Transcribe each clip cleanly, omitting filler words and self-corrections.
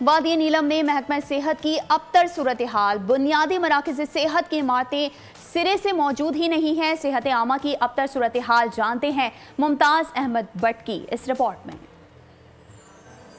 وادی نیلم میں محکمہ صحت کی ابتر صورتحال، بنیادی مراکز صحت کی عمارتیں سرے سے موجود ہی نہیں ہیں۔ صحت عامہ کی ابتر صورتحال جانتے ہیں ممتاز احمد بٹ کی اس رپورٹ میں۔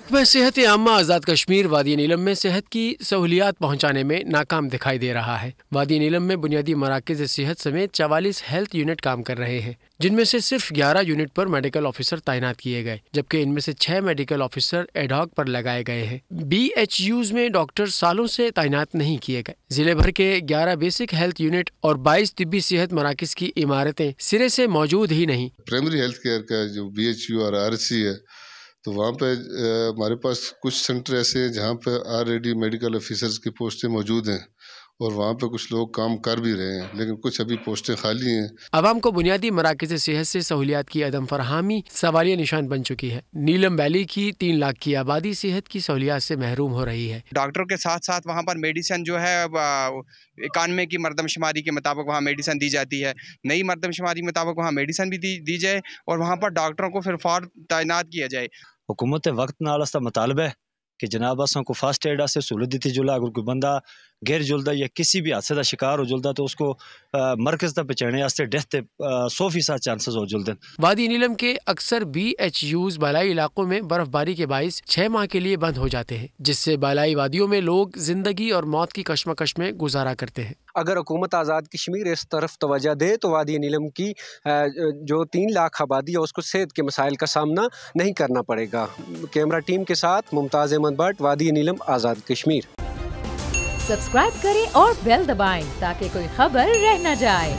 محکمہ صحت عامہ آزاد کشمیر وادی نیلم میں صحت کی سہولیات پہنچانے میں ناکام دکھائی دے رہا ہے۔ وادی نیلم میں بنیادی مراکز صحت سمیت 44 ہیلتھ یونٹ کام کر رہے ہیں، جن میں سے صرف 11 یونٹ پر میڈیکل آفیسر تعینات کیے گئے، جبکہ ان میں سے 6 میڈیکل آفیسر ایڈ ہاک پر لگائے گئے ہیں۔ BHUs میں ڈاکٹر سالوں سے تعینات نہیں کیے گئے۔ ضلع بھر کے 11 بیسک ہیلتھ یونٹ اور 22 طبی صحت مراکز کی عمارتیں سرے سے موجود ہی نہیں۔ پرائمری ہیلتھ کیئر کا جو BHU اور RC ہے، تو وہاں پہ ہمارے پاس کچھ سینٹر ایسے ہیں جہاں پہ آلریڈی میڈیکل آفیسرز کی پوسٹیں موجود ہیں اور وہاں پہ کچھ لوگ کام کر بھی رہے ہیں، لیکن کچھ ابھی پوسٹیں خالی ہیں۔ عوام کو بنیادی مراکز صحت سے سہولیات کی عدم فراہمی سوالیہ نشان بن چکی ہے۔ نیلم ویلی کی 3 لاکھ کی آبادی صحت کی سہولیات سے محروم ہو رہی ہے۔ ڈاکٹروں کے ساتھ ساتھ وہاں پر میڈیسن جو ہے 91 کی مردم شماری کے مطابق وہاں میڈیسن دی جاتی ہے، نئی مردم شماری کے مطابق وہاں میڈیسن بھی دی جائے اور وہاں پر ڈاکٹروں کو پھر فوراً تعینات کیا جائے۔ حکومت وقت نال استا مطالبہ ہے کہ جناب اساں کو فاسٹ ایڈ سے سہولت دیتی جلا، اگر کوئی بندہ غیر جلدا یا کسی بھی حادثے کا شکار ہو جلدا تو اس کو مرکز تک پہنچانے واسطے ڈیتھ 100% چانسز ہو جلدن۔ وادی نیلم کے اکثر BHUs بالائی علاقوں میں برف باری کے باعث 6 ماہ کے لیے بند ہو جاتے ہیں، جس سے بالائی وادیوں میں لوگ زندگی اور موت کی کشمکش میں گزارا کرتے ہیں۔ اگر حکومت آزاد کشمیر اس طرف توجہ دے تو وادی نیلم کی جو 3 لاکھ آبادی ہے اس کو صحت کے مسائل کا سامنا نہیں کرنا پڑے گا۔ کیمرہ ٹیم کے ساتھ ممتاز احمد بٹ، وادی نیلم، آزاد کشمیر۔ سبسکرائب کریں اور بیل دبائیں تاکہ کوئی خبر رہ نہ جائے۔